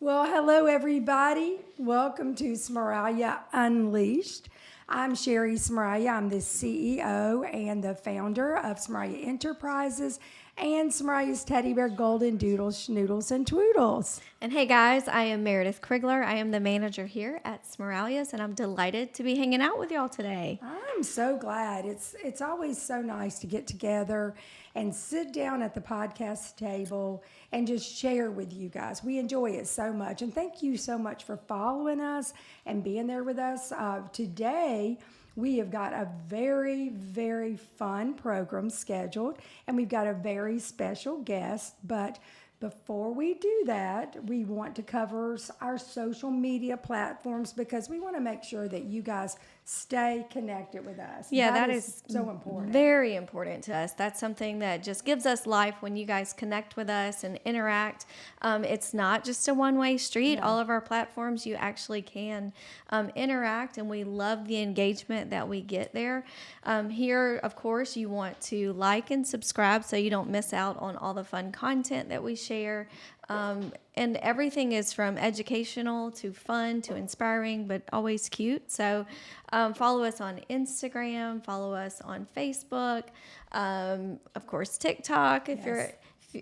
Well, hello, everybody. Welcome to Smeraglia Unleashed. I'm Sherry Smeraglia. I'm the CEO and the founder of Smeraglia Enterprises and Smeraglia's teddy bear Goldendoodles, Schnoodles, and Twoodles. And hey guys, I am Meredith Krigler. I am the manager here at Smerallia's, and I'm delighted to be hanging out with y'all today. I'm so glad. It's always so nice to get together and sit down at the podcast table and just share with you guys. We enjoy it so much. And thank you so much for following us and being there with us. Today, we have got a very, very fun program scheduled, and we've got a very special guest. But before we do that, we want to cover our social media platforms because we want to make sure that you guys stay connected with us. Yeah, that is so important. Very important to us. That's something that just gives us life when you guys connect with us and interact. It's not just a one-way street. No. All of our platforms, you actually can interact, and we love the engagement that we get there. Here, of course, you want to like and subscribe so you don't miss out on all the fun content that we share. And everything is from educational to fun to inspiring, but always cute. So follow us on Instagram, follow us on Facebook, of course, TikTok.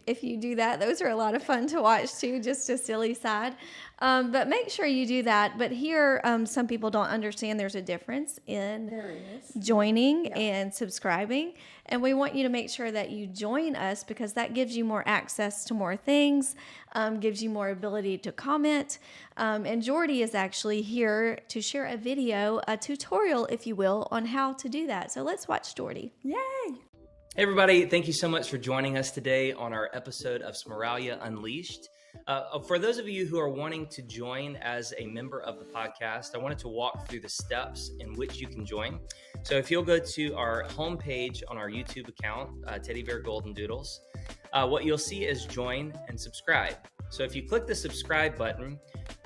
If you do that, those are a lot of fun to watch too, just a silly side. But make sure you do that. But here, some people don't understand there's a difference in joining and subscribing. And we want you to make sure that you join us because that gives you more access to more things, gives you more ability to comment. And Jordy is actually here to share a video, a tutorial, if you will, on how to do that. So let's watch Jordy. Yay! Hey everybody, thank you so much for joining us today on our episode of Smeraglia Unleashed. For those of you who are wanting to join as a member of the podcast, I wanted to walk through the steps in which you can join. So if you'll go to our homepage on our YouTube account, Teddy Bear Goldendoodles, what you'll see is join and subscribe. So if you click the subscribe button,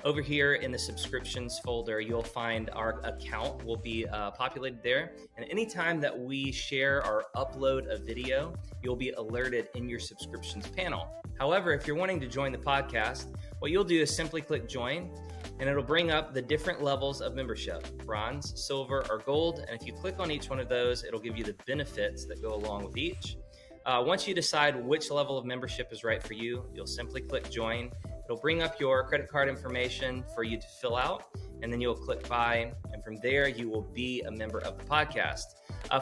over here in the subscriptions folder, you'll find our account will be populated there. And anytime that we share or upload a video, you'll be alerted in your subscriptions panel. However, if you're wanting to join the podcast, what you'll do is simply click join, and it'll bring up the different levels of membership, bronze, silver, or gold. And if you click on each one of those, it'll give you the benefits that go along with each. Once you decide which level of membership is right for you, you'll simply click join. It'll bring up your credit card information for you to fill out, and then you'll click buy, and from there you will be a member of the podcast.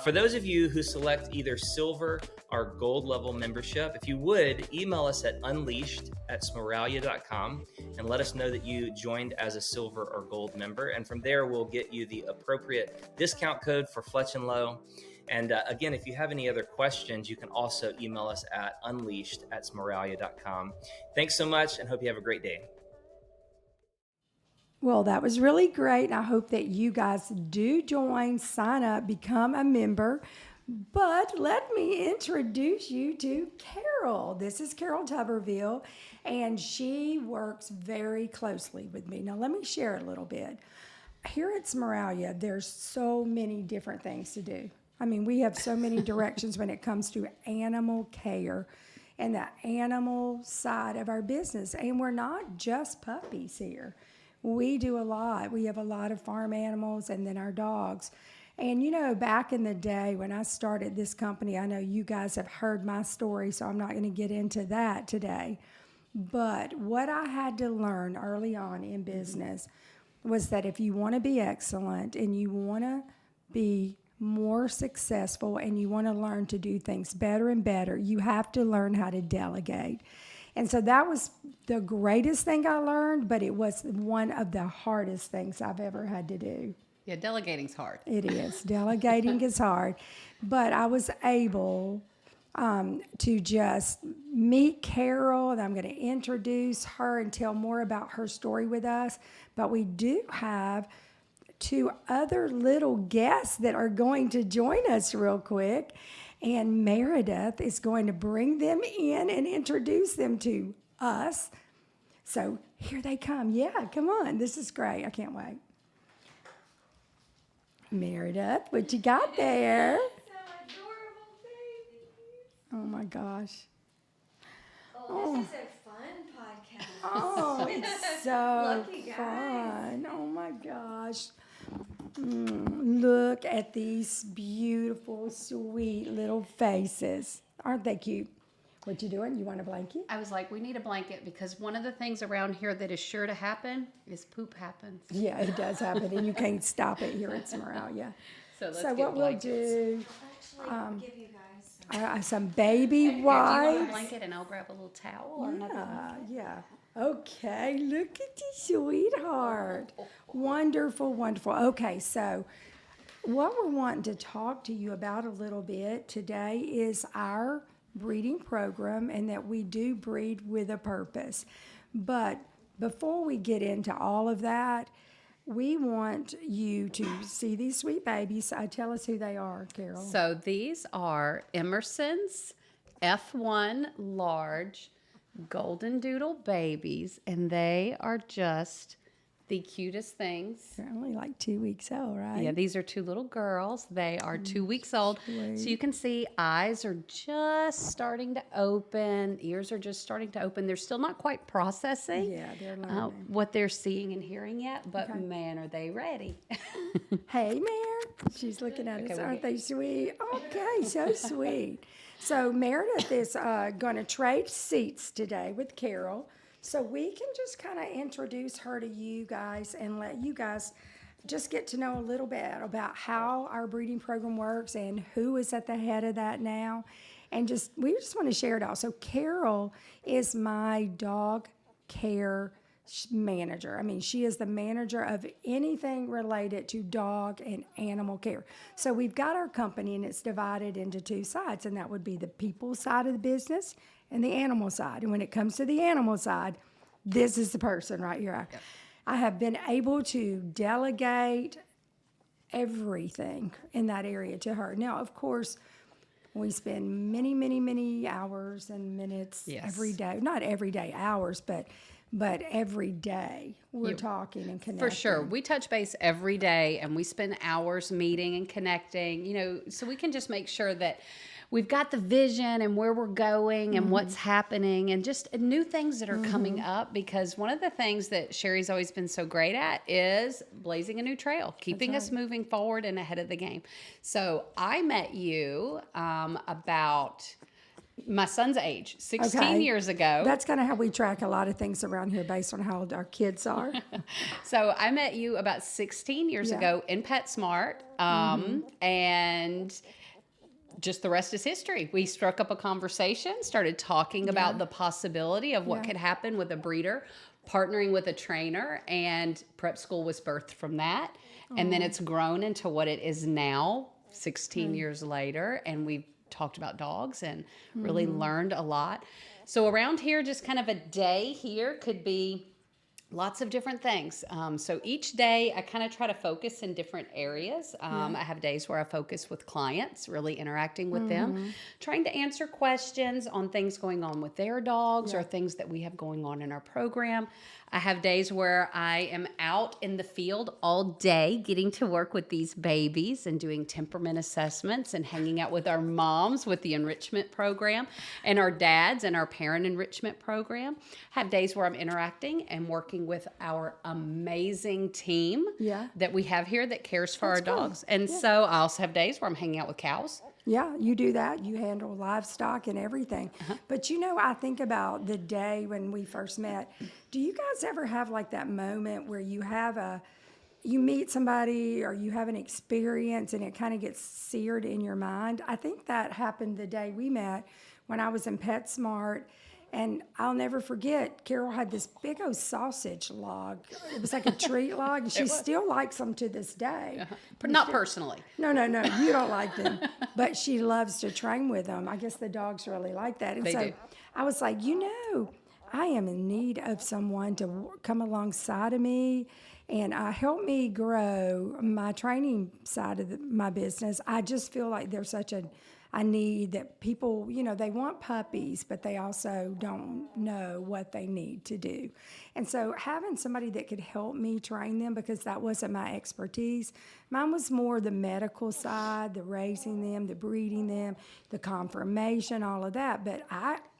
For those of you who select either silver or gold level membership, if you would, email us at unleashed@smeraglia.com and let us know that you joined as a silver or gold member, and from there we'll get you the appropriate discount code for Fletch & Low. And again, if you have any other questions, you can also email us at unleashed@smeraglia.com. Thanks so much, and hope you have a great day. Well, that was really great, and I hope that you guys do join, sign up, become a member. But let me introduce you to Carol. This is Carol Tuberville, and she works very closely with me. Now, let me share a little bit. Here at Smeraglia, there's so many different things to do. I mean, we have so many directions when it comes to animal care and the animal side of our business. And we're not just puppies here. We do a lot. We have a lot of farm animals and then our dogs. And, you know, back in the day when I started this company, I know you guys have heard my story, so I'm not going to get into that today. But what I had to learn early on in business was that if you want to be excellent and you want to be more successful and you want to learn to do things better and better, you have to learn how to delegate. And so that was the greatest thing I learned, but it was one of the hardest things I've ever had to do. Yeah, delegating's hard. It is. Delegating is hard. But I was able to just meet Carol, and I'm going to introduce her and tell more about her story with us. But we do have two other little guests that are going to join us real quick. And Meredith is going to bring them in and introduce them to us. So here they come. Yeah, come on. This is great. I can't wait. Meredith, what you got there? Some adorable babies. Oh, my gosh. Oh, this is a fun podcast. Oh, it's so Lucky guys. fun. Oh my gosh. Look at these beautiful, sweet little faces. Aren't they cute? What you doing? You want a blanket? I was like, we need a blanket because one of the things around here that is sure to happen is poop happens. Yeah, it does happen, and you can't stop it here at Smeraglia. So let's So get what we'll blankets. do, Actually, give you guys some baby Here, do you want a wipes. blanket and I'll grab a little towel or another one? Yeah. Okay, look at you, sweetheart. Wonderful, wonderful. Okay, so what we're wanting to talk to you about a little bit today is our breeding program and that we do breed with a purpose. But before we get into all of that, we want you to see these sweet babies. Tell us who they are, Carol. So these are Emerson's F1 large Goldendoodle babies, and they are just the cutest things. They're only like 2 weeks old, right? Yeah, these are two little girls. They are 2 weeks old. sweet. So you can see eyes are just starting to open, ears are just starting to open. They're still not quite processing Yeah, they're learning. what they're seeing and hearing yet, but Okay. man, are they ready. Hey, Mare. She's looking at us. we'll Aren't get- they sweet? Okay, so sweet. So Meredith is going to trade seats today with Carol. So we can just kind of introduce her to you guys and let you guys just get to know a little bit about how our breeding program works and who is at the head of that now. And we just want to share it all. So Carol is my dog care manager. I mean, she is the manager of anything related to dog and animal care. So we've got our company and it's divided into two sides, and that would be the people side of the business and the animal side. And when it comes to the animal side, this is the person right here. I have been able to delegate everything in that area to her. Now, of course, we spend many, many, many hours and minutes Yes. every day. Not every day, hours, but every day we're talking and connecting. For sure. We touch base every day and we spend hours meeting and connecting, so we can just make sure that we've got the vision and where we're going and what's happening and just new things that are coming up, because one of the things that Sherry's always been so great at is blazing a new trail, keeping us moving forward and ahead of the game. So I met you about my son's age, 16 Okay. years ago. That's kind of how we track a lot of things around here based on how old our kids are. So I met you about 16 years Yeah. ago in PetSmart, and just the rest is history. We struck up a conversation, started talking about the possibility of what could happen with a breeder, partnering with a trainer, and prep school was birthed from that. And then it's grown into what it is now, 16 years later, and we've talked about dogs and really learned a lot. So around here, just kind of a day here could be lots of different things. So each day I kind of try to focus in different areas. I have days where I focus with clients, really interacting with them, trying to answer questions on things going on with their dogs or things that we have going on in our program. I have days where I am out in the field all day getting to work with these babies and doing temperament assessments and hanging out with our moms with the enrichment program and our dads and our parent enrichment program. Have days where I'm interacting and working with our amazing team that we have here that cares for our dogs. And so I also have days where I'm hanging out with cows. Yeah, you do that. You handle livestock and everything. But I think about the day when we first met. Do you guys ever have like that moment where you meet somebody or you have an experience and it kind of gets seared in your mind? I think that happened the day we met when I was in PetSmart. And I'll never forget, Carol had this big old sausage log. It was like a treat log, and she still likes them to this day. Not personally. No, you don't like them. But she loves to train with them. I guess the dogs really like that. And They so do. I was like, I am in need of someone to come alongside of me and help me grow my training side of my business. I just feel like there's such a need that people, they want puppies, but they also don't know what they need to do. And so having somebody that could help me train them, because that wasn't my expertise. Mine was more the medical side, the raising them, the breeding them, the conformation, all of that. But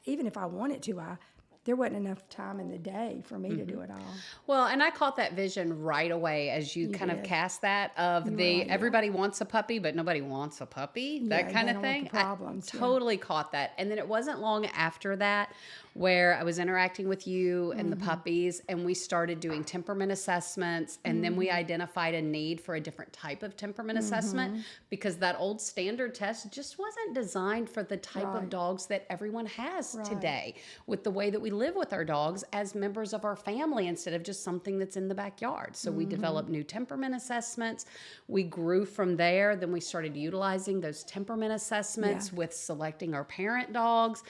even if I wanted to, there wasn't enough time in the day for me to do it all. Well, and I caught that vision right away as you kind of did. cast that of You were the like, yeah. everybody wants a puppy, but nobody wants a puppy, that Yeah, kind they of don't want thing. the problems, I yeah. totally caught that. And then it wasn't long after that where I was interacting with you and the puppies, and we started doing temperament assessments, and then we identified a need for a different type of temperament assessment because that old standard test just wasn't designed for the type of dogs that everyone has today, with the way that we live with our dogs as members of our family instead of just something that's in the backyard. So we developed new temperament assessments. We grew from there. Then we started utilizing those temperament assessments with selecting our parent dogs.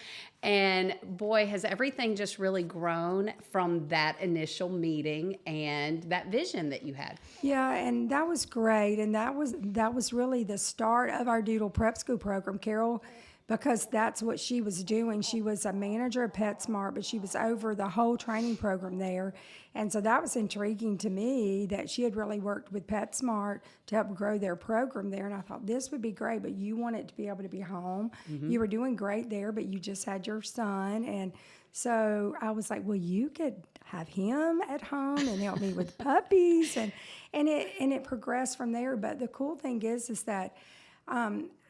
And boy, has everything just really grown from that initial meeting and that vision that you had. Yeah, and that was great, and that was really the start of our Doodle Prep School program, Carol, because that's what she was doing. She was a manager of PetSmart, but she was over the whole training program there, and so that was intriguing to me that she had really worked with PetSmart to help grow their program there. And I thought this would be great, but you wanted to be able to be home. You were doing great there, but you just had your son, and so I was like, well, you could have him at home and help me with puppies, and it progressed from there. But the cool thing is that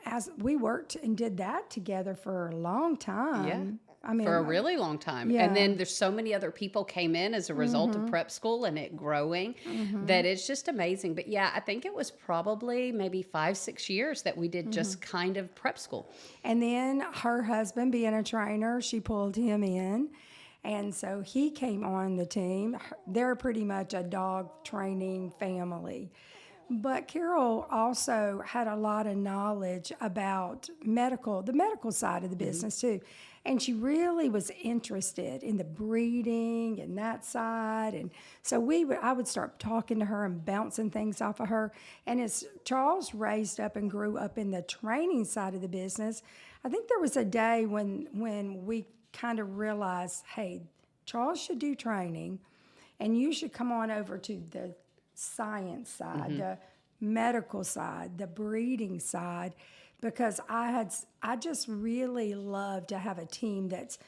as we worked and did that together for a long time. Yeah. I mean, For a really long time. Yeah. And then there's so many other people came in as a result of prep school and it growing that it's just amazing. But yeah, I think it was probably maybe 5-6 years that we did just kind of prep school. And then her husband, being a trainer, she pulled him in. And so he came on the team. They're pretty much a dog training family. But Carol also had a lot of knowledge about the medical side of the business too. And she really was interested in the breeding and that side. And so I would start talking to her and bouncing things off of her. And as Charles raised up and grew up in the training side of the business, I think there was a day when we kind of realized, hey, Charles should do training, and you should come on over to the science side, the medical side, the breeding side, because I just really love to have a team that's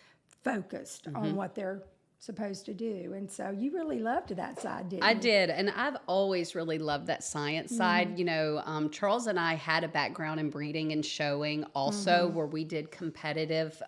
focused on what they're supposed to do. And so you really loved that side, didn't you? I did. And I've always really loved that science side. You know, Charles and I had a background in breeding and showing also where we did competitive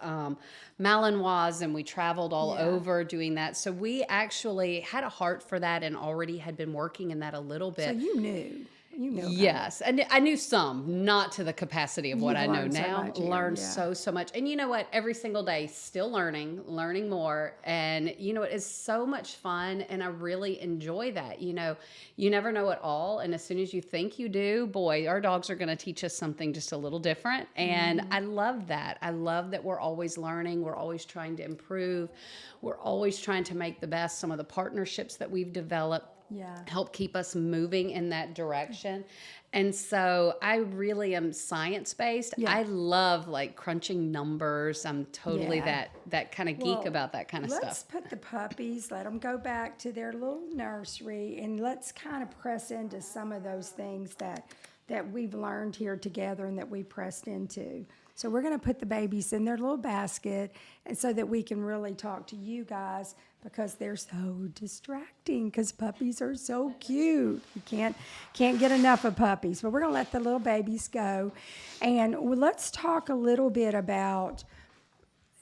Malinois, and we traveled all over doing that. So we actually had a heart for that and already had been working in that a little bit. So you knew. Yes, and I knew some, not to the capacity of what I know learned so now. much here, Learned yeah. so much, and you know what? Every single day, still learning more, and you know it is so much fun, and I really enjoy that. You know, you never know it all, and as soon as you think you do, boy, our dogs are going to teach us something just a little different, and I love that. I love that we're always learning, we're always trying to improve, we're always trying to make the best. Some of the partnerships that we've developed help keep us moving in that direction. And so I really am science-based. I love like crunching numbers. I'm totally that kind of geek about that kind of let's stuff. put the puppies, let them go back to their little nursery, and let's kind of press into some of those things that we've learned here together and that we pressed into. So we're going to put the babies in their little basket, and so that we can really talk to you guys, because they're so distracting, because puppies are so cute. You can't get enough of puppies. But we're going to let the little babies go. And let's talk a little bit about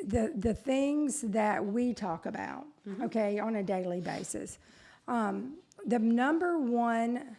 the things that we talk about, okay, on a daily basis. The number one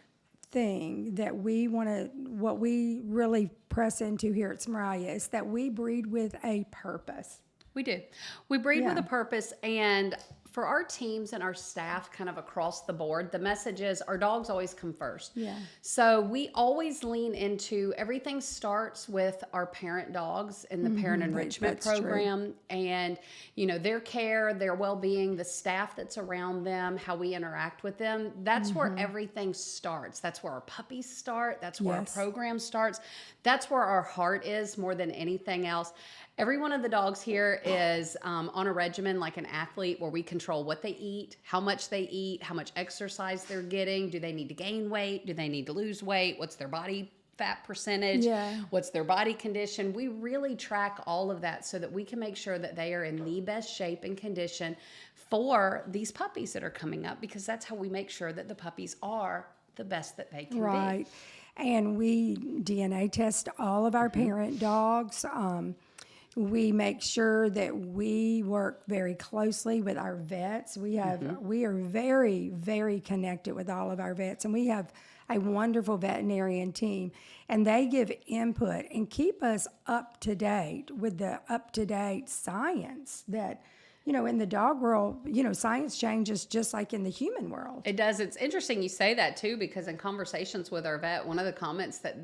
thing that what we really press into here at Smeraglia is that we breed with a purpose. We do. We breed with a purpose, and for our teams and our staff kind of across the board, the message is our dogs always come first. Yeah. So we always lean into everything starts with our parent dogs in the parent enrichment that's program, and you know their care, their well-being, the staff that's around them, how we interact with them. That's where everything starts. That's where our puppies start. That's where our program starts. That's where our heart is more than anything else. Every one of the dogs here is on a regimen like an athlete, where we control what they eat, how much they eat, how much exercise they're getting. Do they need to gain weight? Do they need to lose weight? What's their body fat percentage, Yeah. what's their body condition. We really track all of that so that we can make sure that they are in the best shape and condition for these puppies that are coming up, because that's how we make sure that the puppies are the best that they can Right. be. And we DNA test all of our parent dogs. We make sure that we work very closely with our vets. We are very, very connected with all of our vets, and we have a wonderful veterinarian team, and they give input and keep us up to date with the up-to-date science that, in the dog world, science changes just like in the human world. It does. It's interesting you say that too, because in conversations with our vet, one of the comments that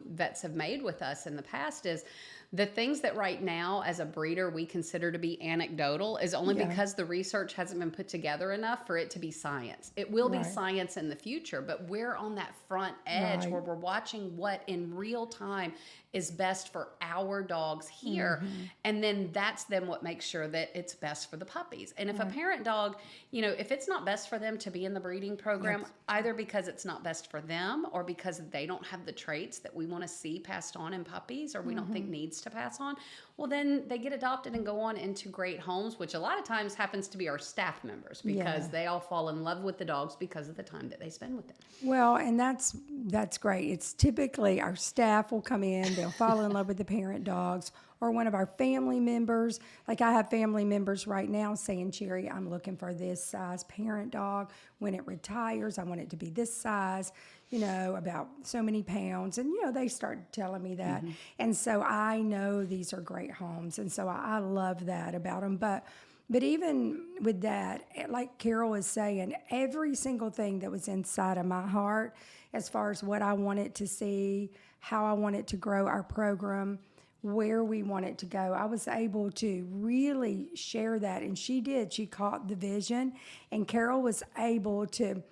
vets have made with us in the past is the things that right now as a breeder we consider to be anecdotal is only because the research hasn't been put together enough for it to be science. It will be science in the future, but we're on that front edge where we're watching what in real time is best for our dogs here. And then that's then what makes sure that it's best for the puppies. And if a parent dog, if it's not best for them to be in the breeding program, either because it's not best for them or because they don't have the traits that we want to see passed on in puppies or we don't think needs to pass on, well, then they get adopted and go on into great homes, which a lot of times happens to be our staff members because they all fall in love with the dogs because of the time that they spend with them. Well, and that's great. It's typically our staff will come in, they'll fall in love with the parent dogs, or one of our family members. Like I have family members right now saying, Cherry, I'm looking for this size parent dog. When it retires, I want it to be this size, about so many pounds. And, they start telling me that. And so I know these are great homes. And so I love that about them. But even with that, like Carol is saying, every single thing that was inside of my heart as far as what I wanted to see, how I wanted to grow our program, where we want it to go, I was able to really share that. And she did. She caught the vision. And Carol was able to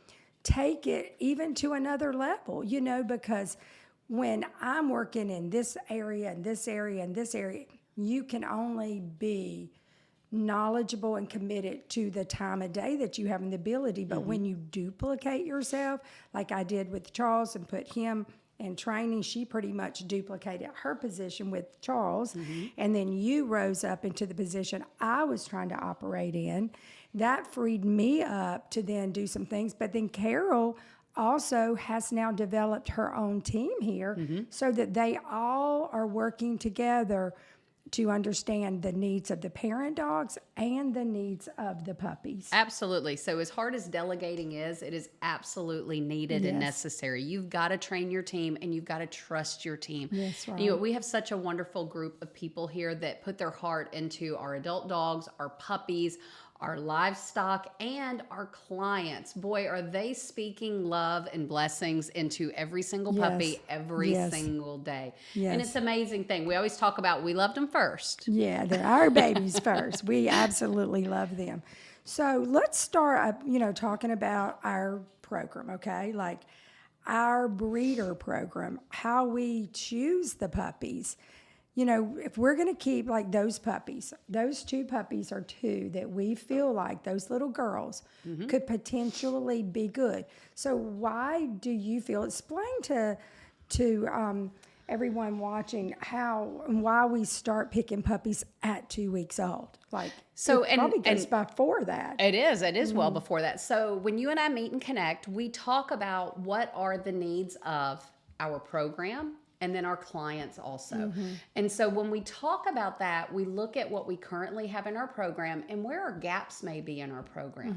take it even to another level, because when I'm working in this area and this area and this area, you can only be knowledgeable and committed to the time of day that you have and the ability. But when you duplicate yourself, like I did with Charles and put him in training, she pretty much duplicated her position with Charles. And then you rose up into the position I was trying to operate in. That freed me up to then do some things. But then Carol also has now developed her own team here so that they all are working together to understand the needs of the parent dogs and the needs of the puppies. Absolutely. So as hard as delegating is, it is absolutely needed and necessary. You've got to train your team and you've got to trust your team. Yes, right. We have such a wonderful group of people here that put their heart into our adult dogs, our puppies, our livestock, and our clients. Boy, are they speaking love and blessings into every single puppy every single day. And it's an amazing thing. We always talk about we loved them first. Yeah, they're our babies first. We absolutely love them. So let's start, talking about our program, okay? Like our breeder program, how we choose the puppies. If we're going to keep like those puppies, those two puppies are two that we feel like those little girls could potentially be good. So why do you feel, explain to everyone watching how and why we start picking puppies at 2 weeks old? Like, so it probably goes before that. It is well before that. So when you and I meet and connect, we talk about what are the needs of our program and then our clients also. And so when we talk about that, we look at what we currently have in our program and where our gaps may be in our program.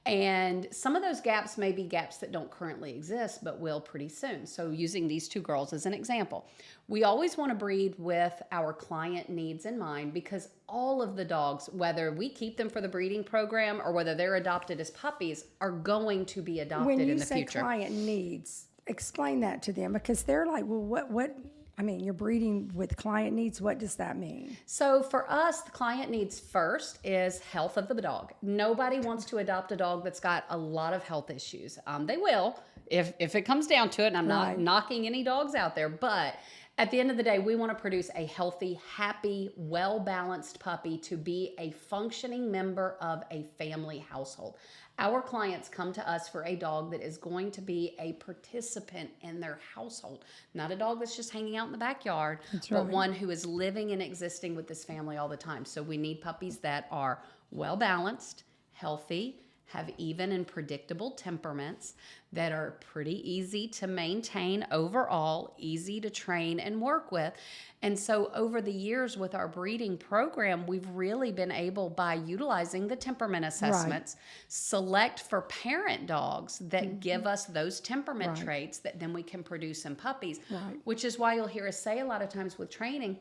And some of those gaps may be gaps that don't currently exist, but will pretty soon. So using these two girls as an example, we always want to breed with our client needs in mind, because all of the dogs, whether we keep them for the breeding program or whether they're adopted as puppies, are going to be adopted in the future. When you say client needs, explain that to them, because they're like, well, what I mean, you're breeding with client needs. What does that mean? So for us, the client needs first is health of the dog. Nobody wants to adopt a dog that's got a lot of health issues. They will if it comes down to it, and I'm not knocking any dogs out there, but At the end of the day, we want to produce a healthy, happy, well-balanced puppy to be a functioning member of a family household. Our clients come to us for a dog that is going to be a participant in their household, not a dog that's just hanging out in the backyard, but one who is living and existing with this family all the time. So we need puppies that are well-balanced, healthy, have even and predictable temperaments, that are pretty easy to maintain overall, easy to train and work with. And so over the years with our breeding program, we've really been able, by utilizing the temperament assessments, select for parent dogs that give us those temperament traits that then we can produce in puppies, which is why you'll hear us say a lot of times with training,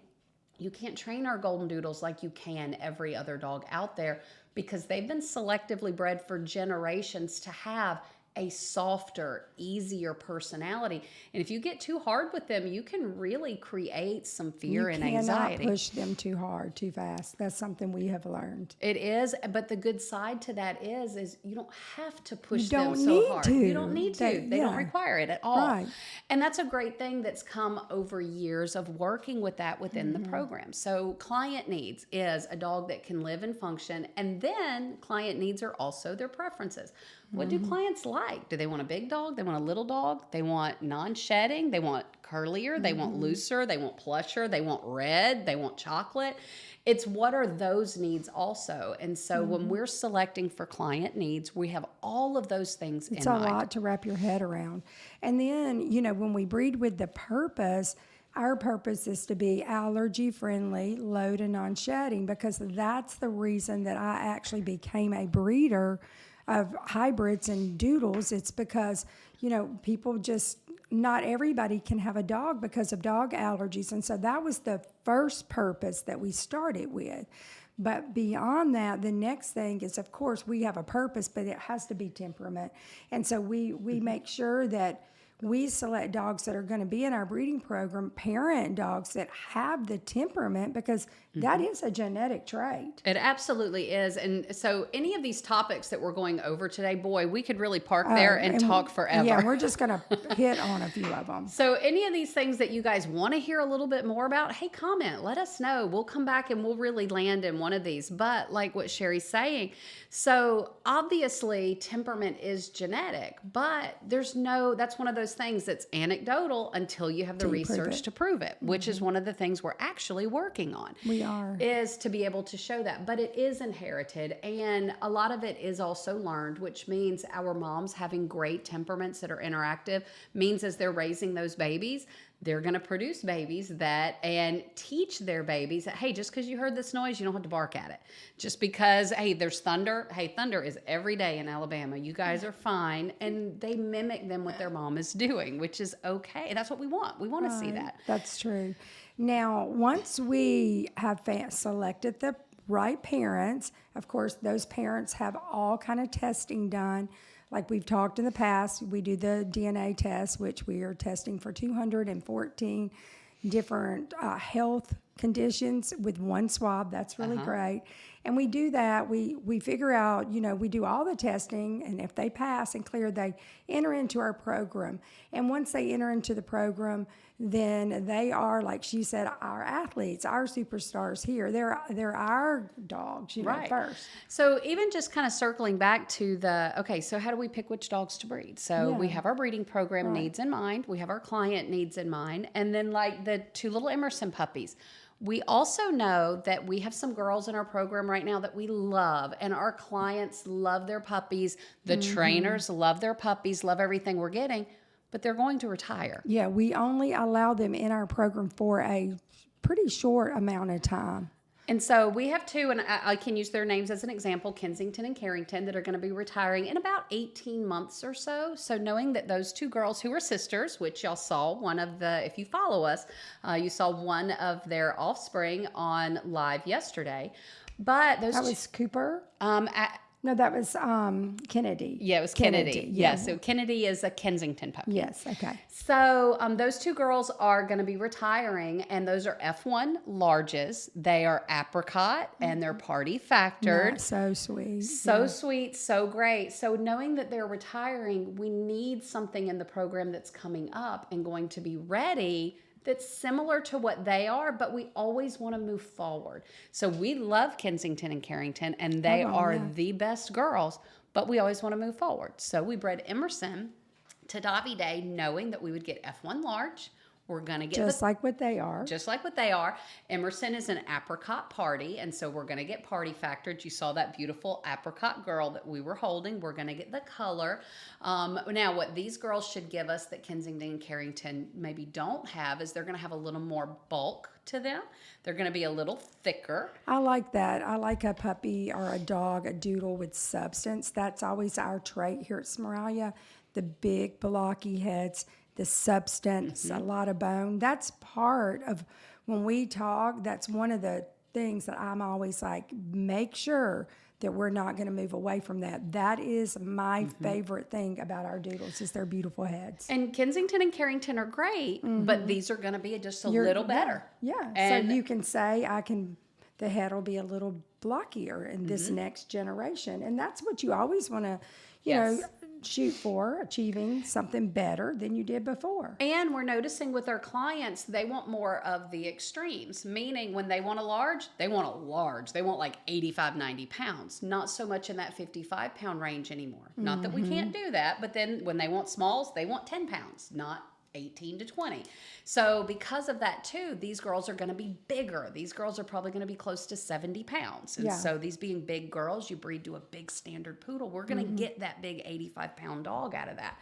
you can't train our Goldendoodles like you can every other dog out there, because they've been selectively bred for generations to have a softer, easier personality. And if you get too hard with them, you can really create some fear and anxiety. You cannot push them too hard, too fast. That's something we have learned. It is, but the good side to that is you don't have to push them so hard. You don't need to. They don't require it at all. Right. And that's a great thing that's come over years of working with that within the program. So client needs is a dog that can live and function, and then client needs are also their preferences. What do clients like? Do they want a big dog? They want a little dog? They want non-shedding? They want curlier? They want looser? They want plusher? They want red? They want chocolate? It's what are those needs also. And so when we're selecting for client needs, we have all of those things in mind. It's a lot to wrap your head around. And then, when we breed with the purpose, our purpose is to be allergy friendly, low to non-shedding, because that's the reason that I actually became a breeder of hybrids and doodles. It's because, people just, not everybody can have a dog because of dog allergies. And so that was the first purpose that we started with. But beyond that, the next thing is, of course, we have a purpose, but it has to be temperament. And so we make sure that we select dogs that are going to be in our breeding program, parent dogs that have the temperament, because that is a genetic trait. It absolutely is. And so any of these topics that we're going over today, boy, we could really park there and talk forever. Yeah, we're just going to hit on a few of them. So any of these things that you guys want to hear a little bit more about, hey, comment, let us know. We'll come back and we'll really land in one of these. But like what Sherry's saying, so obviously temperament is genetic, but that's one of those things that's anecdotal until you have the research to prove it, which is one of the things we're actually working on. We are. Is to be able to show that. But it is inherited, and a lot of it is also learned, which means our moms having great temperaments that are interactive means as they're raising those babies, they're going to produce babies and teach their babies that, hey, just because you heard this noise, you don't have to bark at it. Just because, hey, there's thunder. Hey, thunder is every day in Alabama. You guys are fine. And they mimic them what their mom is doing, which is okay. That's what we want. We want to see that. That's true. Now, once we have selected the right parents, of course, those parents have all kind of testing done. Like we've talked in the past, we do the DNA test, which we are testing for 214 different health conditions with one swab. That's really great. And we do that. We figure out, we do all the testing, and if they pass and clear, they enter into our program. And once they enter into the program, then they are, like she said, our athletes, our superstars here. They're our dogs, first. So even just kind of circling back to so how do we pick which dogs to breed? So we have our breeding program needs in mind. We have our client needs in mind. And then like the two little Emerson puppies, we also know that we have some girls in our program right now that we love, and our clients love their puppies. The trainers love their puppies, love everything we're getting, but they're going to retire. Yeah, we only allow them in our program for a pretty short amount of time. And so we have two, and I can use their names as an example, Kensington and Carrington, that are going to be retiring in about 18 months or so. So knowing that those two girls who are sisters, which y'all saw if you follow us, you saw one of their offspring on live yesterday. But those that was Cooper? No, that was Kennedy. Yeah, it was Kennedy. Yeah, so Kennedy is a Kensington puppy. Yes, okay. So those two girls are going to be retiring, and those are F1 larges. They are apricot, and they're party factored. So sweet. So sweet, so great. So knowing that they're retiring, we need something in the program that's coming up and going to be ready that's similar to what they are, but we always want to move forward. So we love Kensington and Carrington, and they are the best girls, but we always want to move forward. So we bred Emerson to Davide knowing that we would get F1 large. We're going to get just like what they are. Just like what they are. Emerson is an apricot party, and so we're going to get party factored. You saw that beautiful apricot girl that we were holding. We're going to get the color. Now, what these girls should give us that Kensington and Carrington maybe don't have is they're going to have a little more bulk to them. They're going to be a little thicker. I like that. I like a puppy or a dog, a doodle with substance. That's always our trait here at Smeraglia. The big blocky heads, the substance, a lot of bone. That's part of when we talk. That's one of the things that I'm always like, make sure that we're not going to move away from that. That is my favorite thing about our doodles is their beautiful heads. And Kensington and Carrington are great, but these are going to be just a little better. Yeah. And so you can say, the head will be a little blockier in this next generation. And that's what you always want to, you know, shoot for, achieving something better than you did before. And we're noticing with our clients, they want more of the extremes, meaning when they want a large, they want a large. They want like 85, 90 pounds, not so much in that 55-pound range anymore. Not that we can't do that, but then when they want smalls, they want 10 pounds, not 18 to 20. So because of that too, these girls are going to be bigger. These girls are probably going to be close to 70 pounds. And so these being big girls, you breed to a big standard poodle. We're going to get that big 85-pound dog out of that.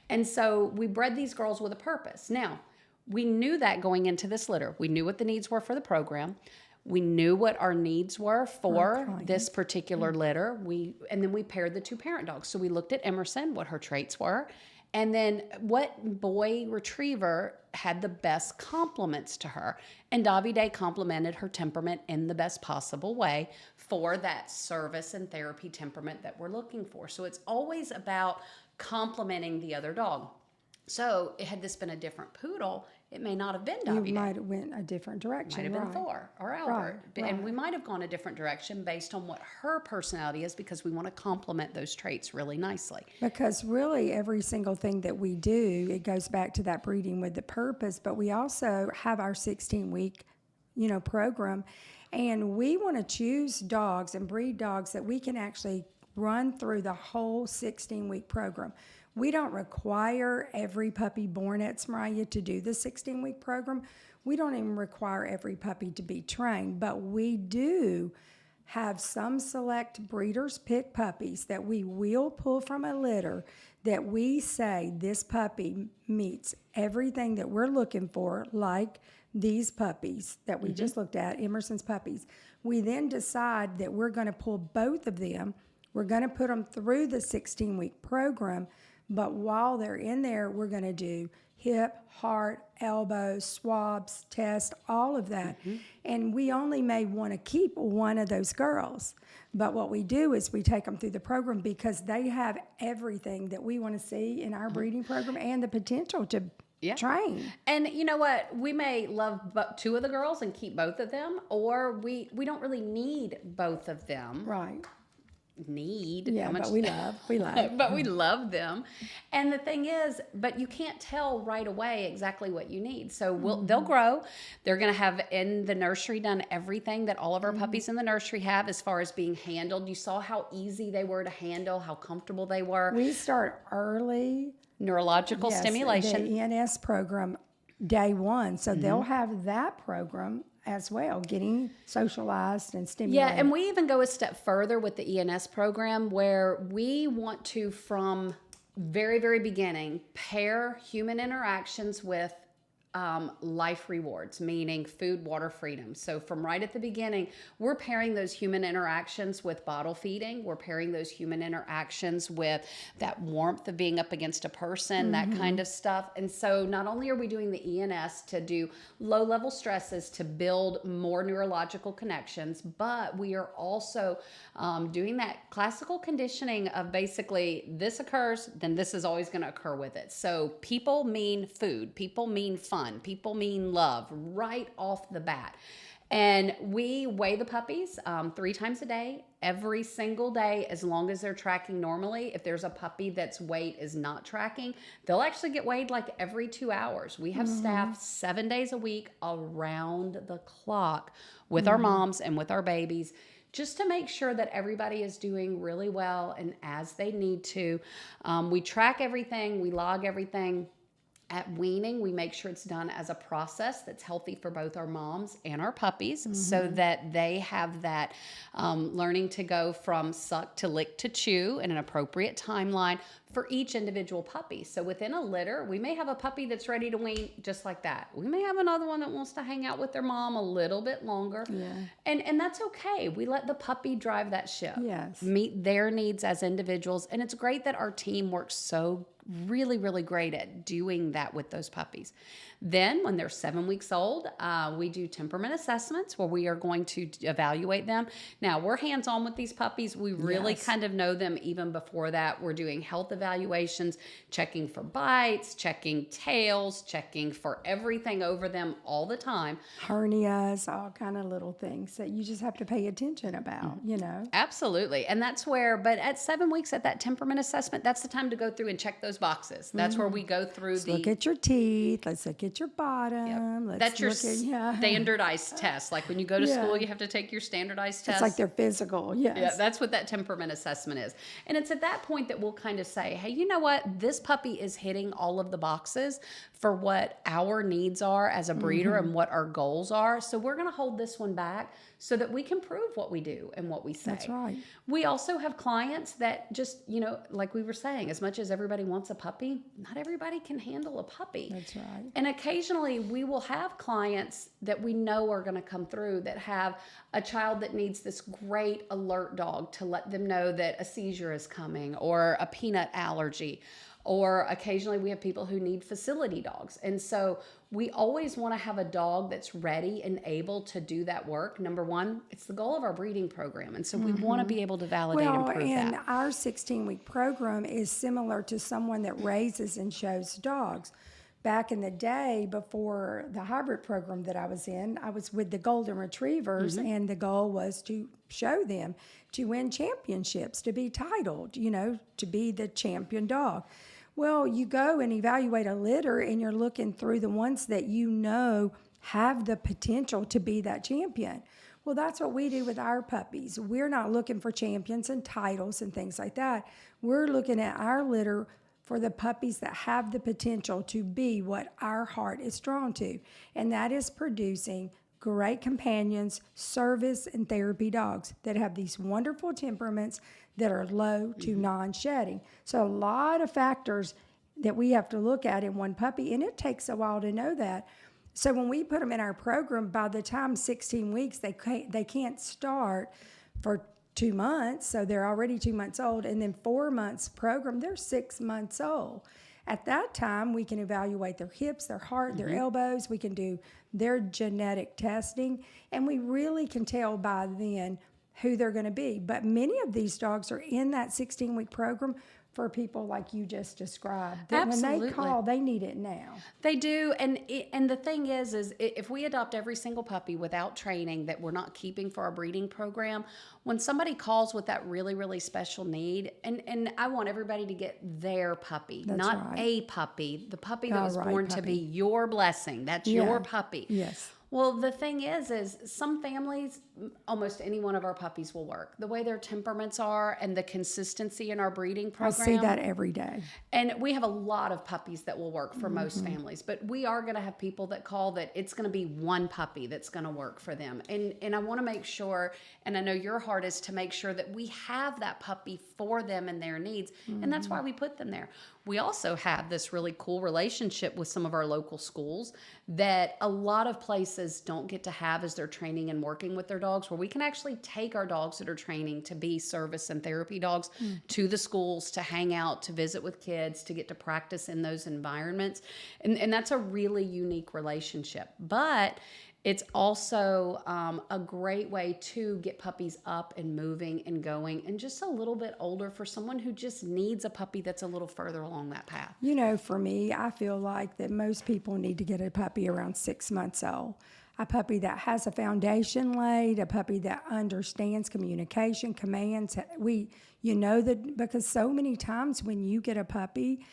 And so we bred these girls with a purpose. Now, we knew that going into this litter. We knew what the needs were for the program. We knew what our needs were for this particular litter. And then we paired the two parent dogs. So we looked at Emerson, what her traits were, and then what boy retriever had the best compliments to her. And Davide complimented her temperament in the best possible way for that service and therapy temperament that we're looking for. So it's always about complimenting the other dog. So had this been a different poodle, it may not have been Davide. You might have went a different direction. Might have been Thor or Albert. Right. And we might have gone a different direction based on what her personality is because we want to complement those traits really nicely. Because really every single thing that we do, it goes back to that breeding with the purpose, but we also have our 16-week, program, and we want to choose dogs and breed dogs that we can actually run through the whole 16-week program. We don't require every puppy born at Smeraglia to do the 16-week program. We don't even require every puppy to be trained, but we do have some select breeders pick puppies that we will pull from a litter that we say this puppy meets everything that we're looking for, like these puppies that we just looked at, Emerson's puppies. We then decide that we're going to pull both of them. We're going to put them through the 16-week program. But while they're in there, we're going to do hip, heart, elbow, swabs, test, all of that. And we only may want to keep one of those girls. But what we do is we take them through the program because they have everything that we want to see in our breeding program and the potential to train. And you know what? We may love two of the girls and keep both of them, or we don't really need both of them. Right. How much but we love but we love them. And the thing is, but you can't tell right away exactly what you need. So they'll grow. They're going to have in the nursery done everything that all of our puppies in the nursery have as far as being handled. You saw how easy they were to handle, how comfortable they were. We start early neurological stimulation. The ENS program day one, so they'll have that program as well, getting socialized and stimulated. Yeah, and we even go a step further with the ENS program where we want to, from very, very beginning, pair human interactions with life rewards, meaning food, water, freedom. So from right at the beginning, we're pairing those human interactions with bottle feeding. We're pairing those human interactions with that warmth of being up against a person, that kind of stuff. And so not only are we doing the ENS to do low-level stresses to build more neurological connections, but we are also doing that classical conditioning of basically this occurs, then this is always going to occur with it. So people mean food. People mean fun. People mean love right off the bat. And we weigh the puppies 3 times a day, every single day, as long as they're tracking normally. If there's a puppy that's weight is not tracking, they'll actually get weighed like every 2 hours. We have staff 7 days a week around the clock with our moms and with our babies, just to make sure that everybody is doing really well and as they need to. We track everything, we log everything. At weaning, we make sure it's done as a process that's healthy for both our moms and our puppies, so that they have that learning to go from suck to lick to chew in an appropriate timeline for each individual puppy. So within a litter, we may have a puppy that's ready to wean just like that. We may have another one that wants to hang out with their mom a little bit longer. Yeah. And that's okay. We let the puppy drive that ship. Yes. Meet their needs as individuals. And it's great that our team works so really great at doing that with those puppies. Then when they're 7 weeks old, we do temperament assessments where we are going to evaluate them. Now, we're hands-on with these puppies. We really kind of know them even before that. We're doing health evaluations, checking for bites, checking tails, checking for everything over them all the time. Hernias, all kind of little things that you just have to pay attention about, you know. Absolutely. And that's where, but at 7 weeks at that temperament assessment, that's the time to go through and check those boxes. That's where we go through Let's look at your teeth. Let's look at your bottom. Let's That's your look at, standardized test. Like when you go to school, you have to take your standardized test. It's like their physical, yes. Yeah, that's what that temperament assessment is. And it's at that point that we'll kind of say, hey, you know what? This puppy is hitting all of the boxes for what our needs are as a breeder and what our goals are. So we're going to hold this one back so that we can prove what we do and what we say. That's right. We also have clients that just, you know, like we were saying, as much as everybody wants a puppy, not everybody can handle a puppy. That's right. And occasionally we will have clients that we know are going to come through that have a child that needs this great alert dog to let them know that a seizure is coming or a peanut allergy. Or occasionally we have people who need facility dogs. And so we always want to have a dog that's ready and able to do that work. Number one, it's the goal of our breeding program. And so we want to be able to validate and prove and that. our 16-week program is similar to someone that raises and shows dogs. Back in the day, before the hybrid program that I was in, I was with the Golden Retrievers, and the goal was to show them, to win championships, to be titled, you know, to be the champion dog. Well, you go and evaluate a litter, and you're looking through the ones that you know have the potential to be that champion. Well, that's what we do with our puppies. We're not looking for champions and titles and things like that. We're looking at our litter for the puppies that have the potential to be what our heart is drawn to, and that is producing great companions, service, and therapy dogs that have these wonderful temperaments that are low to non-shedding. So a lot of factors that we have to look at in one puppy, and it takes a while to know that. So when we put them in our program, by the time 16 weeks, they can't start for 2 months, so they're already 2 months old, and then 4 months program, they're 6 months old. At that time, we can evaluate their hips, their heart, their elbows. We can do their genetic testing, and we really can tell by then who they're going to be. But many of these dogs are in that 16-week program for people like you just described. That Absolutely. when they call, they need it now. They do, and the thing is if we adopt every single puppy without training that we're not keeping for our breeding program, when somebody calls with that really special need, and I want everybody to get their puppy, That's not right. a puppy, the puppy that The was right born to puppy. be your blessing. That's Yeah. your puppy. Yes. Well, the thing is some families, almost any one of our puppies will work. The way their temperaments are and the consistency in our breeding I program. see that every day. And we have a lot of puppies that will work for most families, but we are going to have people that call that it's going to be one puppy that's going to work for them. And I want to make sure, and I know your heart is to make sure that we have that puppy for them and their needs. And that's why we put them there. We also have this really cool relationship with some of our local schools that a lot of places don't get to have as they're training and working with their dogs, where we can actually take our dogs that are training to be service and therapy dogs to the schools to hang out, to visit with kids, to get to practice in those environments. And that's a really unique relationship. But it's also a great way to get puppies up and moving and going and just a little bit older for someone who just needs a puppy that's a little further along that path. You know, for me, I feel like that most people need to get a puppy around 6 months old. a puppy that has a foundation laid, a puppy that understands communication, commands. Because so many times when you get a puppy,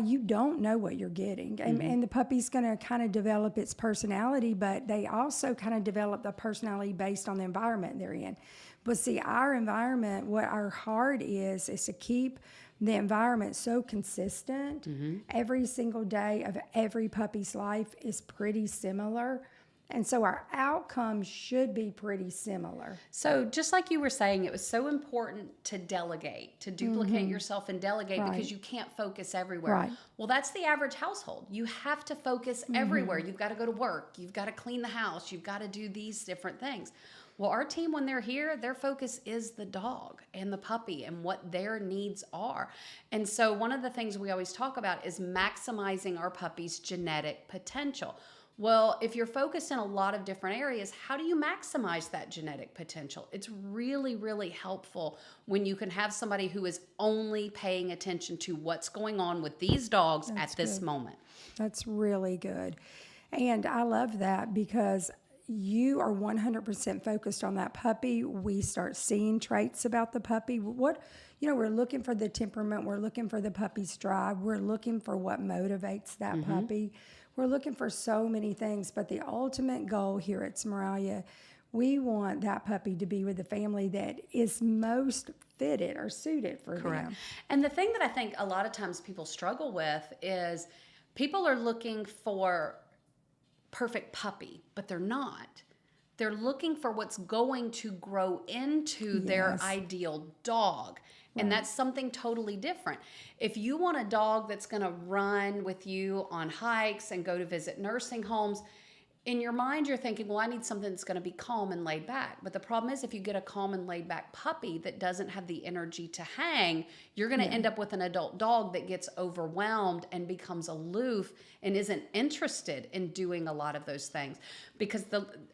you don't know what you're getting. And the puppy's going to kind of develop its personality, but they also kind of develop the personality based on the environment they're in. But see, our environment, what our heart is to keep the environment so consistent. Every single day of every puppy's life is pretty similar. And so our outcomes should be pretty similar. So just like you were saying, it was so important to delegate, to duplicate yourself and delegate because you can't focus everywhere. Right. Well, that's the average household. You have to focus everywhere. You've got to go to work. You've got to clean the house. You've got to do these different things. Well, our team, when they're here, their focus is the dog and the puppy and what their needs are. And so one of the things we always talk about is maximizing our puppy's genetic potential. Well, if you're focused in a lot of different areas, how do you maximize that genetic potential? It's really, really helpful when you can have somebody who is only paying attention to what's going on with these dogs at this moment. That's really good. And I love that because you are 100% focused on that puppy. We start seeing traits about the puppy. We're looking for the temperament. We're looking for the puppy's drive. We're looking for what motivates that puppy. We're looking for so many things, but the ultimate goal here at Smeraglia, we want that puppy to be with the family that is most fitted or suited for them. And the thing that I think a lot of times people struggle with is people are looking for perfect puppy, but they're not. They're looking for what's going to grow into their ideal dog. And that's something totally different. If you want a dog that's going to run with you on hikes and go to visit nursing homes, in your mind you're thinking, well, I need something that's going to be calm and laid back. But the problem is if you get a calm and laid back puppy that doesn't have the energy to hang, you're going to end up with an adult dog that gets overwhelmed and becomes aloof and isn't interested in doing a lot of those things. Because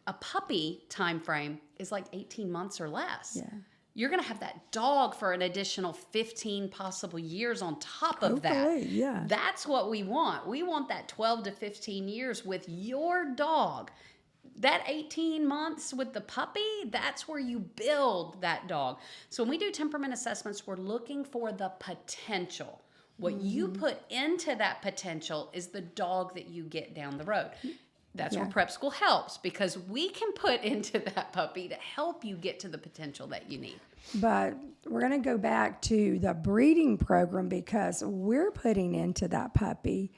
a puppy time frame is like 18 months or less. Yeah. You're going to have that dog for an additional 15 possible years on top of that. Yeah. That's what we want. We want that 12 to 15 years with your dog. That 18 months with the puppy, that's where you build that dog. So when we do temperament assessments, we're looking for the potential. What you put into that potential is the dog that you get down the road. That's where prep school helps because we can put into that puppy to help you get to the potential that you need. But we're going to go back to the breeding program because we're putting into that puppy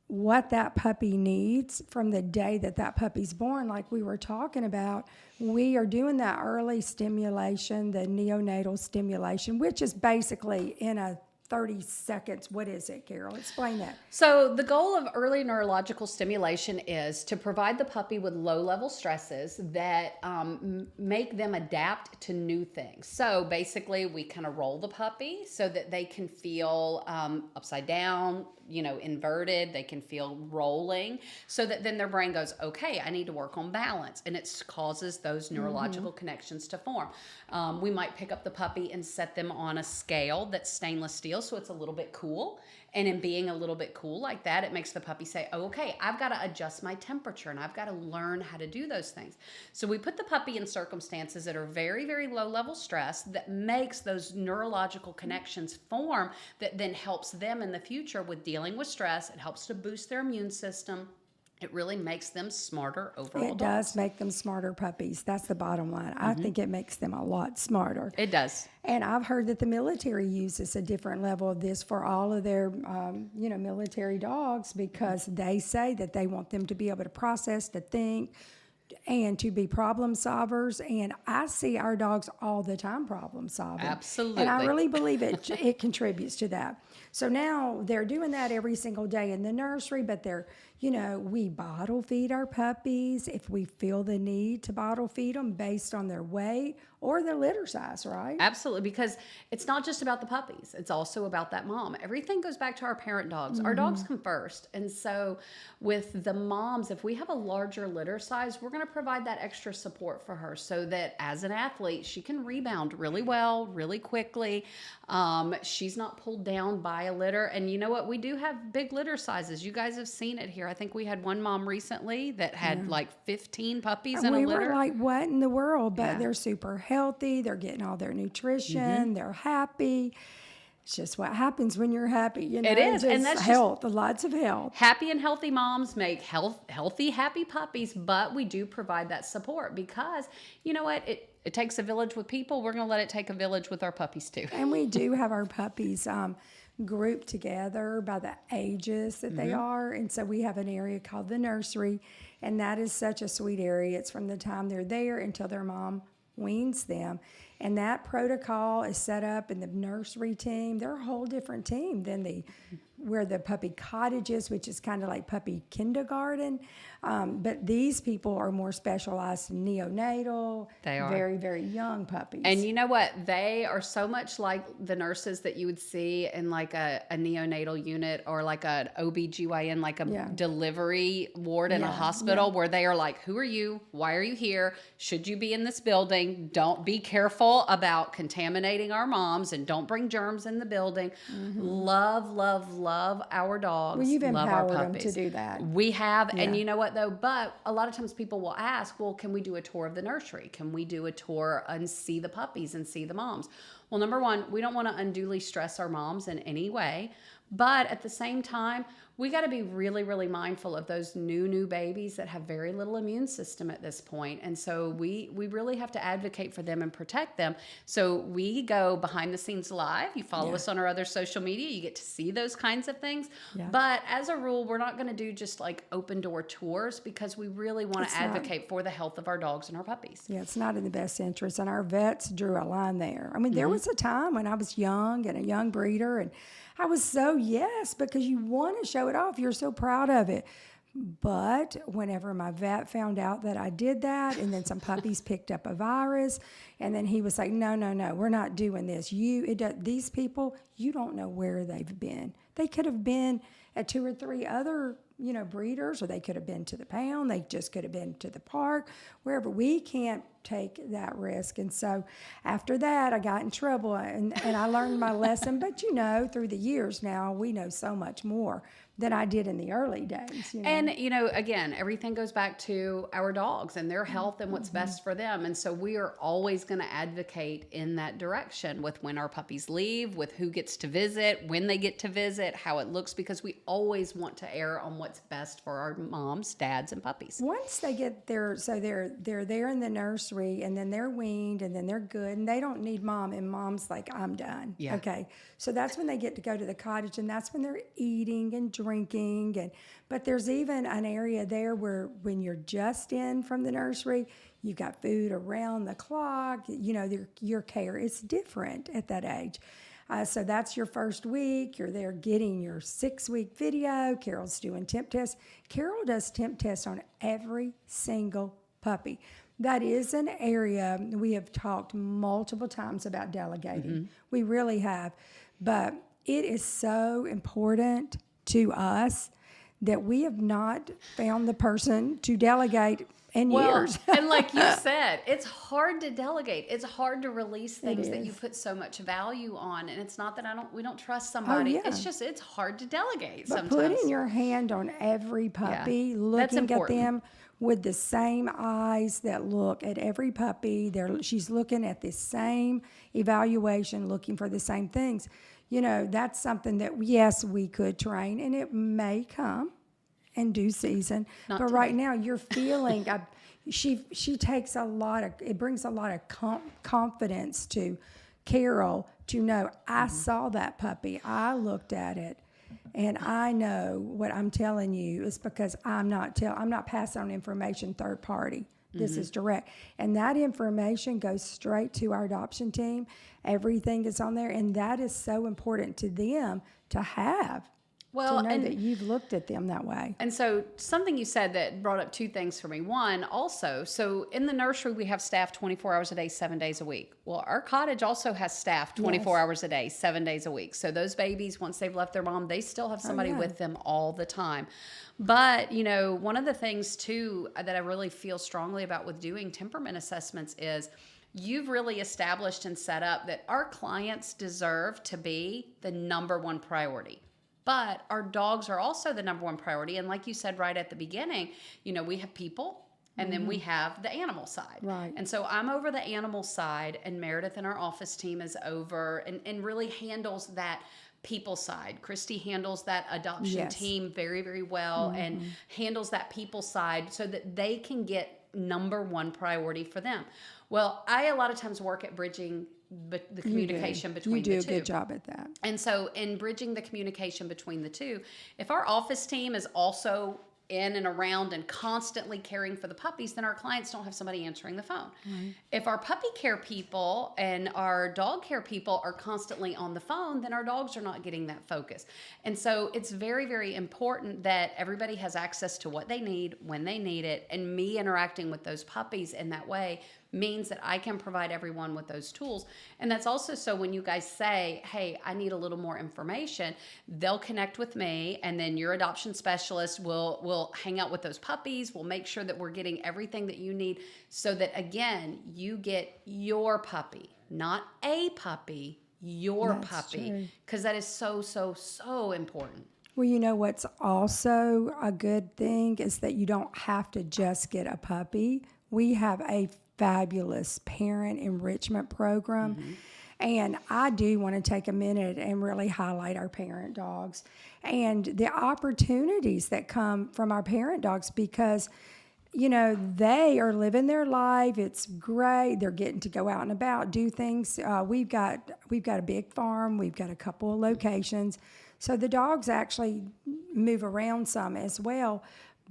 what that puppy needs from the day that puppy's born. Like we were talking about, we are doing that early stimulation, the neonatal stimulation, which is basically in a 30 seconds. What is it, Carol? Explain that. So the goal of early neurological stimulation is to provide the puppy with low-level stresses that make them adapt to new things. So basically, we kind of roll the puppy so that they can feel upside down, inverted. They can feel rolling so that then their brain goes, okay, I need to work on balance. And it causes those neurological connections to form. We might pick up the puppy and set them on a scale that's stainless steel so it's a little bit cool. And in being a little bit cool like that, it makes the puppy say, oh, okay, I've got to adjust my temperature and I've got to learn how to do those things. So we put the puppy in circumstances that are very, very low level stress that makes those neurological connections form that then helps them in the future with dealing with stress. It helps to boost their immune system. It really makes them smarter overall. It does make them smarter puppies. That's the bottom line. I think it makes them a lot smarter. It does. And I've heard that the military uses a different level of this for all of their, military dogs because they say that they want them to be able to process, to think, and to be problem solvers. And I see our dogs all the time problem solving. Absolutely. And I really believe it contributes to that. So now they're doing that every single day in the nursery, but we bottle feed our puppies if we feel the need to bottle feed them based on their weight or the litter size, right? Absolutely, because it's not just about the puppies. It's also about that mom. Everything goes back to our parent dogs. Our dogs come first. And so with the moms, if we have a larger litter size, we're going to provide that extra support for her so that as an athlete, she can rebound really well, really quickly. She's not pulled down by a litter. And you know what? We do have big litter sizes. You guys have seen it here. I think we had one mom recently that had like 15 puppies in a We litter. were like, what in the world? But Yeah. they're super healthy. They're getting all their nutrition. They're happy. It's just what happens when you're happy. You know, It is, and just that's just- health. Lots of health. Happy and healthy moms make healthy, happy puppies, but we do provide that support because you know what? It takes a village with people. We're going to let it take a village with our puppies too. And we do have our puppies grouped together by the ages that they are. And so we have an area called the nursery, and that is such a sweet area. It's from the time they're there until their mom weans them. And that protocol is set up in the nursery team. They're a whole different team than where the puppy cottage is, which is kind of like puppy kindergarten. But these people are more specialized in neonatal. They are. Very, very young puppies. And you know what? They are so much like the nurses that you would see in like a neonatal unit or like an OBGYN, like a delivery ward in a hospital where they are like, who are you? Why are you here? Should you be in this building? Don't be careful about contaminating our moms and don't bring germs in the building. Love, love, love our dogs. Well, you've love our empowered them puppies. to do that. We have, and you know what though? But a lot of times people will ask, well, can we do a tour of the nursery? Can we do a tour and see the puppies and see the moms? Well, number one, we don't want to unduly stress our moms in any way. But at the same time, we got to be really, really mindful of those new babies that have very little immune system at this point. And so we really have to advocate for them and protect them. So we go behind the scenes live. You follow us on our other social media. You get to see those kinds of things. Yeah. But as a rule, we're not going to do just like open door tours because we really want to advocate for the health of our dogs and our puppies. Yeah, it's not in the best interest. And our vets drew a line there. I mean, there was a time when I was young and a young breeder, and I was so yes, because you want to show it off. You're so proud of it. But whenever my vet found out that I did that, and then some puppies picked up a virus, and then he was like, no, we're not doing this. These people, you don't know where they've been. They could have been at 2 or 3 other, breeders, or they could have been to the pound. They just could have been to the park, wherever. We can't take that risk. And so after that, I got in trouble, and I learned my lesson. But, through the years now, we know so much more than I did in the early days. And, again, everything goes back to our dogs and their health and what's best for them. And so we are always going to advocate in that direction with when our puppies leave, with who gets to visit, when they get to visit, how it looks, because we always want to err on what's best for our moms, dads, and puppies. Once they get there, so they're there in the nursery, and then they're weaned, and then they're good, and they don't need mom, and mom's like, I'm done. Yeah. Okay. So that's when they get to go to the cottage, and that's when they're eating and drinking. But there's even an area there where when you're just in from the nursery, you've got food around the clock. Your care is different at that age. So that's your first week. You're there getting your 6-week video. Carol's doing temp tests. Carol does temp tests on every single puppy. That is an area we have talked multiple times about delegating. We really have. But it is so important to us that we have not found the person to delegate in years. And like you said, it's hard to delegate. It's hard to release things that you is. put so much value on. And it's not that we don't trust somebody. yeah. It's just, it's hard to delegate But sometimes. putting your hand on every puppy, That's looking at important. them with the same eyes that look at every puppy, she's looking at the same evaluation, looking for the same things. That's something that, yes, we could train, and it may come in due season. Not but today. right now, you're feeling, she takes it brings a lot of confidence to Carol to know, I saw that puppy, I looked at it, and I know what I'm telling you is because I'm not passing on information third party. This is direct. And that information goes straight to our adoption team. Everything is on there, and that is so important to them to have. Well, to know and that you've looked at them that way. And so something you said that brought up two things for me. One, also, so in the nursery, we have staff 24 hours a day, 7 days a week. Well, our cottage also has staff 24 Yes. hours a day, 7 days a week. So those babies, once they've left their mom, they still have somebody yeah. with them all the time. But, you know, one of the things too that I really feel strongly about with doing temperament assessments is you've really established and set up that our clients deserve to be the number one priority. But our dogs are also the number one priority. And like you said right at the beginning, you know, we have people and then we have the animal side. Right. And so I'm over the animal side, and Meredith and our office team is over and really handles that people side. Christy handles that adoption Yes. team very, very well and handles that people side so that they can get number one priority for them. Well, I a lot of times work at bridging the communication between you do the a two. good job at that. And so in bridging the communication between the two, if our office team is also in and around and constantly caring for the puppies, then our clients don't have somebody answering the phone. If our puppy care people and our dog care people are constantly on the phone, then our dogs are not getting that focus. And so it's very, very important that everybody has access to what they need when they need it. And me interacting with those puppies in that way means that I can provide everyone with those tools. And that's also so when you guys say, hey, I need a little more information, they'll connect with me, and then your adoption specialist will hang out with those puppies. We'll make sure that we're getting everything that you need so that, again, you get your puppy, not a puppy, your That's puppy, true. because that is so, so, so important. Well, you know what's also a good thing is that you don't have to just get a puppy. We have a fabulous parent enrichment program. And I do want to take a minute and really highlight our parent dogs and the opportunities that come from our parent dogs because, you know, they are living their life. It's great. They're getting to go out and about, do things. We've got a big farm. We've got a couple of locations. So the dogs actually move around some as well.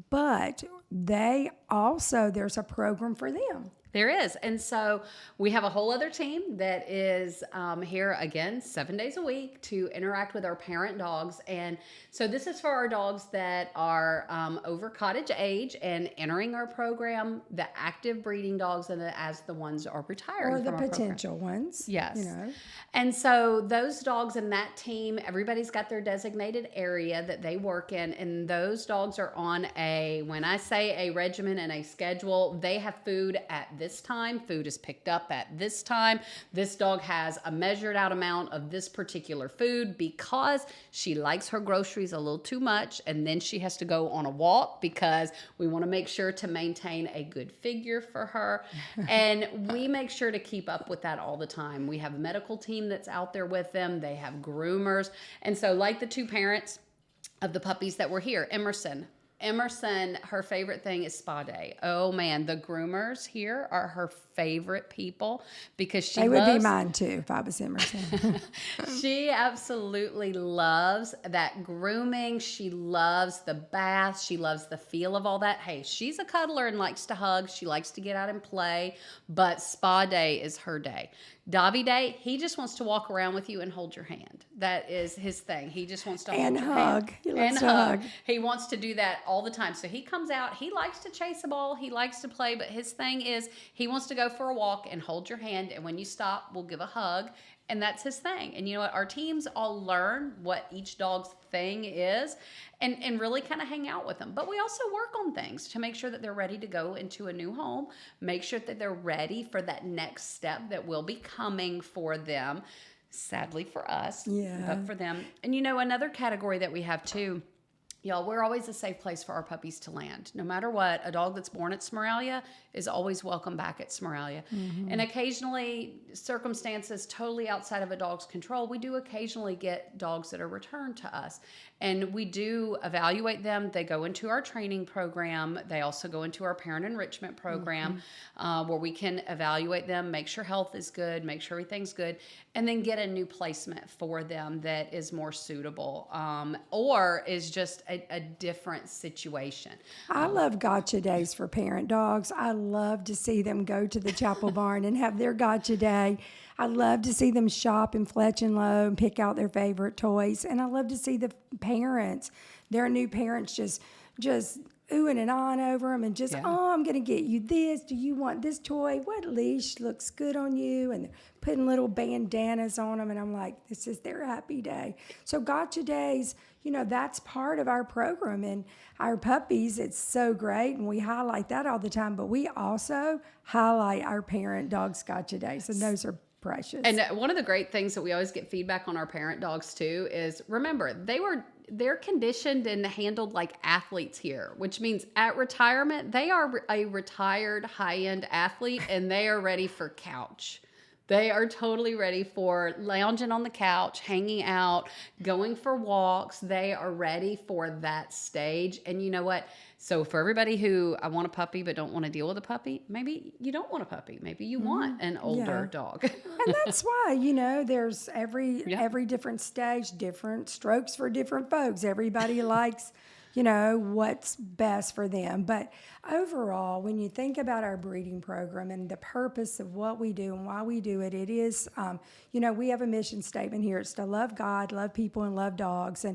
But they also, there's a program for them. There is. And so we have a whole other team that is here, again, 7 days a week to interact with our parent dogs. And so this is for our dogs that are over cottage age and entering our program, the active breeding dogs, and as the ones are retiring Or the from our program. potential ones. Yes. You know. And so those dogs in that team, everybody's got their designated area that they work in. And those dogs are on when I say a regimen and a schedule, they have food at this time. Food is picked up at this time. This dog has a measured out amount of this particular food because she likes her groceries a little too much. And then she has to go on a walk because we want to make sure to maintain a good figure for her. And we make sure to keep up with that all the time. We have a medical team that's out there with them. They have groomers. And so like the two parents of the puppies that were here, Emerson, her favorite thing is spa day. Oh man, the groomers here are her favorite people because she They would be loves, mine too if I was Emerson. she absolutely loves that grooming. She loves the bath. She loves the feel of all that. Hey, she's a cuddler and likes to hug. She likes to get out and play, but spa day is her day. Dobby day, he just wants to walk around with you and hold your hand. That is his thing. He just wants to And hold your hug. hand. He loves And to hug. hug. He wants to do that all the time. So he comes out. He likes to chase a ball. He likes to play. But his thing is he wants to go for a walk and hold your hand. And when you stop, we'll give a hug. And that's his thing. And you know what? Our teams all learn what each dog's thing is and really kind of hang out with them. But we also work on things to make sure that they're ready to go into a new home, make sure that they're ready for that next step that will be coming for them. Sadly for us, but for them. And you know, another category that we have too, y'all, we're always a safe place for our puppies to land. No matter what, a dog that's born at Smeraglia is always welcome back at Smeraglia. And occasionally, circumstances totally outside of a dog's control, we do occasionally get dogs that are returned to us. And we do evaluate them. They go into our training program. They also go into our parent enrichment program where we can evaluate them, make sure health is good, make sure everything's good, and then get a new placement for them that is more suitable or is just a different situation. I love gotcha days for parent dogs. I love to see them go to the chapel barn and have their gotcha day. I love to see them shop in Fletch and Lowe and pick out their favorite toys. And I love to see the parents, their new parents, just oohing and ahhing over them and just, oh, I'm going to get you this. Do you want this toy? What leash looks good on you? And they're putting little bandanas on them. And I'm like, this is their happy day. So gotcha days, that's part of our program. And our puppies, it's so great. And we highlight that all the time. But we also highlight our parent dogs gotcha days. And those are precious. And one of the great things that we always get feedback on our parent dogs too is, remember, they're conditioned and handled like athletes here, which means at retirement, they are a retired high-end athlete and they are ready for couch. They are totally ready for lounging on the couch, hanging out, going for walks. They are ready for that stage. And you know what? So for everybody who, I want a puppy but don't want to deal with a puppy, maybe you don't want a puppy. Maybe you want an older dog. And that's why, there's every different stage, different strokes for different folks. Everybody likes, what's best for them. But overall, when you think about our breeding program and the purpose of what we do and why we do it, it is, we have a mission statement here. It's to love God, love people, and love dogs.